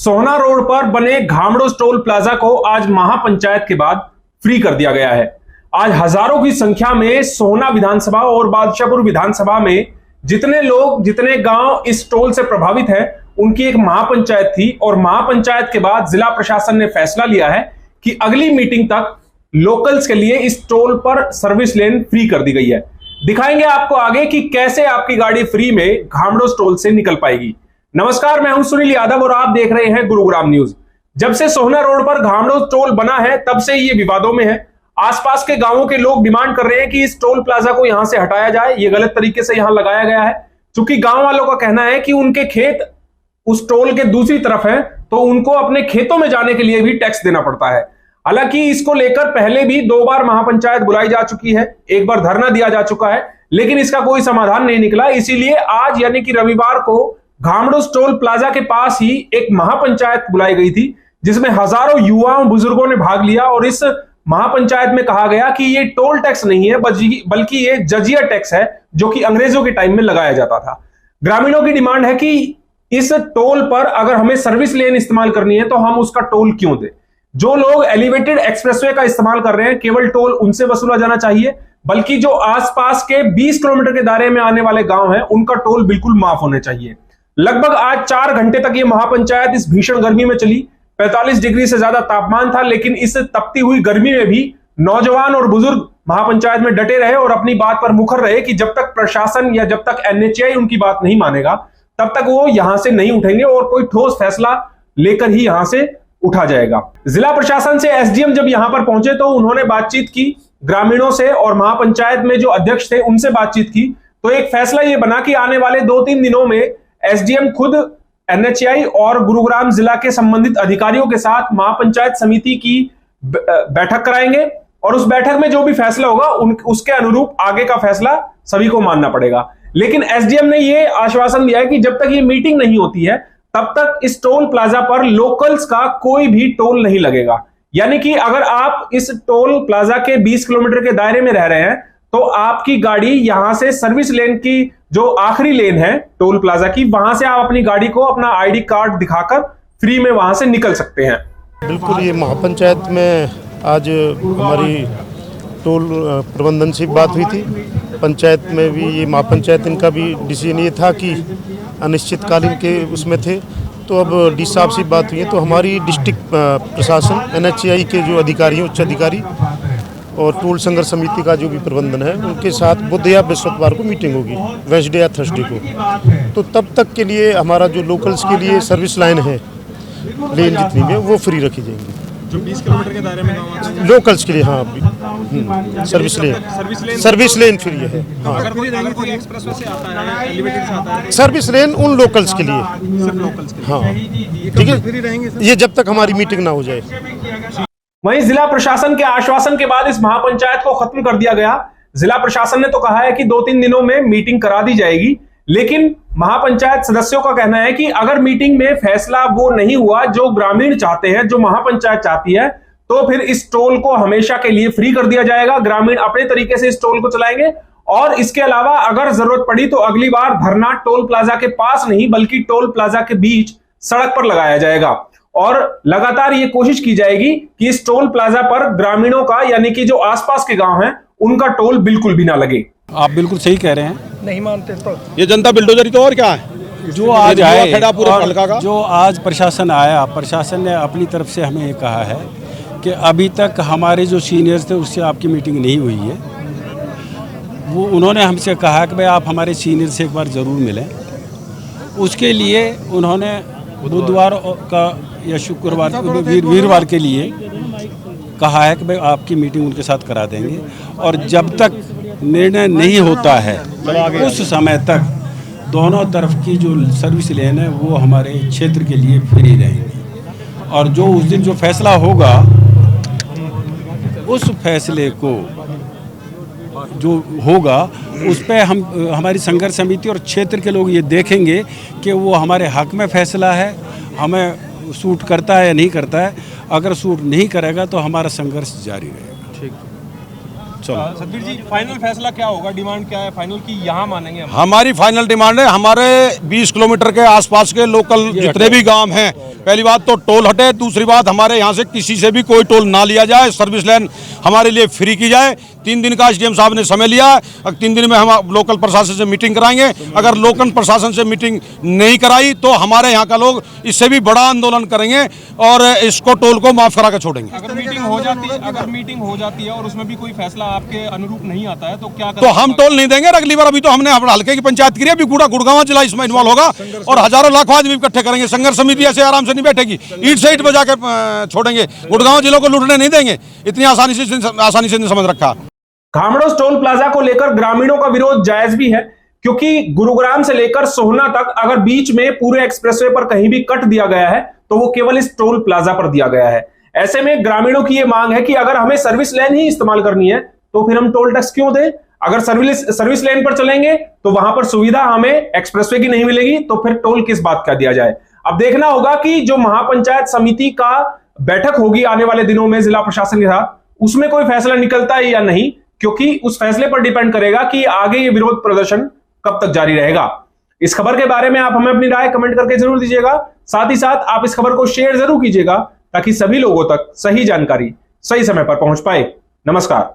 सोहना road पर बने घामड़ो toll plaza को आज महापंचायत के बाद फ्री कर दिया गया है। आज हजारों की संख्या में सोहना विधानसभा और बादशाहपुर विधानसभा में जितने गांव इस टोल से प्रभावित हैं, उनकी एक महापंचायत थी और महापंचायत के बाद जिला प्रशासन ने फैसला लिया है कि अगली मीटिंग तक लोकल्स के लिए इस टोल पर सर्विस लेन फ्री कर दी गई है। दिखाएंगे आपको आगे कि कैसे आपकी गाड़ी फ्री में घामड़ो टोल से निकल पाएगी। नमस्कार, मैं हूं सुनील यादव और आप देख रहे हैं गुरुग्राम न्यूज। जब से सोहना रोड पर घामड़ो टोल बना है तब से ये विवादों में है। आसपास के गांवों के लोग डिमांड कर रहे हैं कि इस टोल प्लाजा को यहां से हटाया जाए। ये गलत तरीके से यहां लगाया गया है, क्योंकि गांव वालों का कहना है कि उनके खेत उस टोल के दूसरी तरफ है, तो उनको अपने खेतों में जाने के लिए भी टैक्स देना पड़ता है। हालांकि इसको लेकर पहले भी 2 बार महापंचायत बुलाई जा चुकी है, एक बार धरना दिया जा चुका है, लेकिन इसका कोई समाधान नहीं निकला। इसीलिए आज यानी कि रविवार को घामड़ो टोल प्लाजा के पास ही एक महापंचायत बुलाई गई थी, जिसमें हजारों युवाओं बुजुर्गों ने भाग लिया। और इस महापंचायत में कहा गया कि ये टोल टैक्स नहीं है, बल्कि ये जजिया टैक्स है, जो कि अंग्रेजों के टाइम में लगाया जाता था। ग्रामीणों की डिमांड है कि इस टोल पर अगर हमें सर्विस लेन इस्तेमाल करनी है तो हम उसका टोल क्यों दें। जो लोग एलिवेटेड एक्सप्रेसवे का इस्तेमाल कर रहे हैं, केवल टोल उनसे वसूला जाना चाहिए, बल्कि जो आसपास के 20 किलोमीटर के दायरे में आने वाले गांव हैं, उनका टोल बिल्कुल माफ होने चाहिए। लगभग आज 4 घंटे तक ये महापंचायत इस भीषण गर्मी में चली। 45 डिग्री से ज्यादा तापमान था, लेकिन इस तपती हुई गर्मी में भी नौजवान और बुजुर्ग महापंचायत में डटे रहे और अपनी बात पर मुखर रहे कि जब तक प्रशासन या जब तक NHAI उनकी बात नहीं मानेगा, तब तक वो यहां से नहीं उठेंगे और कोई ठोस फैसला लेकर ही यहां से उठा जाएगा। जिला प्रशासन से SDM जब यहां पर पहुंचे तो उन्होंने बातचीत की ग्रामीणों से और महापंचायत में जो अध्यक्ष थे उनसे बातचीत की। तो एक फैसला यह बना कि आने वाले 2-3 दिनों में SDM खुद NHAI और गुरुग्राम जिला के संबंधित अधिकारियों के साथ महापंचायत समिति की बैठक कराएंगे और उस बैठक में जो भी फैसला होगा उसके अनुरूप आगे का फैसला सभी को मानना पड़ेगा। लेकिन SDM ने यह आश्वासन दिया है कि जब तक ये मीटिंग नहीं होती है तब तक इस टोल प्लाजा पर लोकल्स का कोई भी टोल नहीं लगेगा। यानी कि अगर आप इस टोल प्लाजा के 20 किलोमीटर के दायरे में रह रहे हैं तो आपकी गाड़ी यहां से सर्विस लेन की जो आखिरी लेन है टोल प्लाजा की, वहां से आप अपनी गाड़ी को अपना ID कार्ड दिखाकर फ्री में वहां से निकल सकते हैं। बिल्कुल, ये महापंचायत में आज हमारी टोल प्रबंधन से बात हुई थी। पंचायत में भी ये महापंचायत इनका भी डिसीजन ये था कि अनिश्चितकालीन के उसमें थे, तो अब डी साहब से बात हुई है। तो हमारी डिस्ट्रिक्ट प्रशासन NHAI के जो अधिकारी हैं, उच्च अधिकारी और टोल संघर्ष समिति का जो भी प्रबंधन है, उनके साथ बुध या बृहस्पतिवार को मीटिंग होगी, वेडनेसडे या थर्सडे को। तो तब तक के लिए हमारा जो लोकल्स के लिए सर्विस लाइन है, लेन जितनी भी है वो फ्री रखी जाएंगी। जो 20 किलोमीटर के दायरे में गाँव लोकल्स के लिए, हाँ, सर्विस लेन फ्री है। हाँ, अगर कोई एक्सप्रेसवे से आता है, एलिवेटेड से आता है, सर्विस लेन उन लोकल्स के लिए, सिर्फ लोकल्स के लिए। हाँ, ठीक है, ये जब तक हमारी मीटिंग ना हो जाए। वहीं जिला प्रशासन के आश्वासन के बाद इस महापंचायत को खत्म कर दिया गया। जिला प्रशासन ने तो कहा है कि 2-3 दिनों में मीटिंग करा दी जाएगी, लेकिन महापंचायत सदस्यों का कहना है कि अगर मीटिंग में फैसला वो नहीं हुआ जो ग्रामीण चाहते हैं, जो महापंचायत चाहती है, तो फिर इस टोल को हमेशा के लिए फ्री कर दिया जाएगा। ग्रामीण अपने तरीके से इस टोल को चलाएंगे और इसके अलावा अगर जरूरत पड़ी तो अगली बार धरना टोल प्लाजा के पास नहीं बल्कि टोल प्लाजा के बीच सड़क पर लगाया जाएगा। और लगातार ये कोशिश की जाएगी कि इस टोल प्लाजा पर ग्रामीणों का यानी कि जो आसपास के गांव हैं उनका टोल बिल्कुल भी ना लगे। आप बिल्कुल सही कह रहे हैं। नहीं मानते तो ये जनता बिल्डोजरी तो और क्या है जो आज आए और जो आज प्रशासन आया, प्रशासन ने अपनी तरफ से हमें ये कहा है कि अभी तक हमारे जो सीनियर्स थे उससे आपकी मीटिंग नहीं हुई है। वो उन्होंने हमसे कहा कि भाई आप हमारे सीनियर से एक बार ज़रूर मिलें। उसके लिए उन्होंने बुधवार का या शुक्रवार वीरवार के लिए कहा है कि भाई आपकी मीटिंग उनके साथ करा देंगे और जब तक निर्णय नहीं होता है उस समय तक दोनों तरफ की जो सर्विस लेन है वो हमारे क्षेत्र के लिए फ्री रहेंगी। और जो उस दिन जो फैसला होगा उस फैसले को जो होगा उस पर हमारी संघर्ष समिति और क्षेत्र के लोग ये देखेंगे कि वो हमारे हक में फैसला है, हमें सूट करता है या नहीं करता है। अगर सूट नहीं करेगा तो हमारा संघर्ष जारी रहेगा। ठीक, चलो सतबीर जी, फाइनल फैसला क्या होगा? डिमांड क्या है फाइनल की यहाँ मानेंगे हम? हमारी फाइनल डिमांड है, हमारे 20 किलोमीटर के आसपास के लोकल जितने भी गांव हैं पहली बात तो टोल हटे, दूसरी बात हमारे यहाँ से किसी से भी कोई टोल ना लिया जाए, सर्विस लाइन हमारे लिए फ्री की जाए। 3 दिन का एसडीएम साहब ने समय लिया है, 3 दिन में हम लोकल प्रशासन से मीटिंग कराएंगे। अगर लोकल प्रशासन से मीटिंग नहीं कराई तो हमारे यहाँ का लोग इससे भी बड़ा आंदोलन करेंगे और इसको टोल को माफ करा के छोड़ेंगे। अगर मीटिंग हो जाती है और उसमें भी कोई फैसला आपके अनुरूप नहीं आता है तो क्या तो हम टोल नहीं देंगे अगली बार। अभी तो हमने हल्के की पंचायत की, अभी गुड़गांव जिला इसमें इन्वॉल्व होगा और हजारों लाखों आदमी इकट्ठे करेंगे। संघर्ष समिति ऐसे आराम से नहीं बैठेगी, ईंट से ईंट बजा के छोड़ेंगे। गुड़गांव जिलों को लूटने नहीं देंगे, इतनी आसानी से नहीं समझ रखा। घामड़ोस टोल प्लाजा को लेकर ग्रामीणों का विरोध जायज भी है, क्योंकि गुरुग्राम से लेकर सोहना तक अगर बीच में पूरे एक्सप्रेसवे पर कहीं भी कट दिया गया है तो वो केवल इस टोल प्लाजा पर दिया गया है। ऐसे में ग्रामीणों की यह मांग है कि अगर हमें सर्विस लेन ही इस्तेमाल करनी है तो फिर हम टोल टैक्स क्यों दें? अगर सर्विस लेन पर चलेंगे तो वहां पर सुविधा हमें एक्सप्रेसवे की नहीं मिलेगी, तो फिर टोल किस बात का दिया जाए? अब देखना होगा कि जो महापंचायत समिति का बैठक होगी आने वाले दिनों में जिला प्रशासन के साथ, उसमें कोई फैसला निकलता है या नहीं, क्योंकि उस फैसले पर डिपेंड करेगा कि आगे ये विरोध प्रदर्शन कब तक जारी रहेगा। इस खबर के बारे में आप हमें अपनी राय कमेंट करके जरूर दीजिएगा। साथ ही साथ आप इस खबर को शेयर जरूर कीजिएगा ताकि सभी लोगों तक सही जानकारी सही समय पर पहुंच पाए। नमस्कार।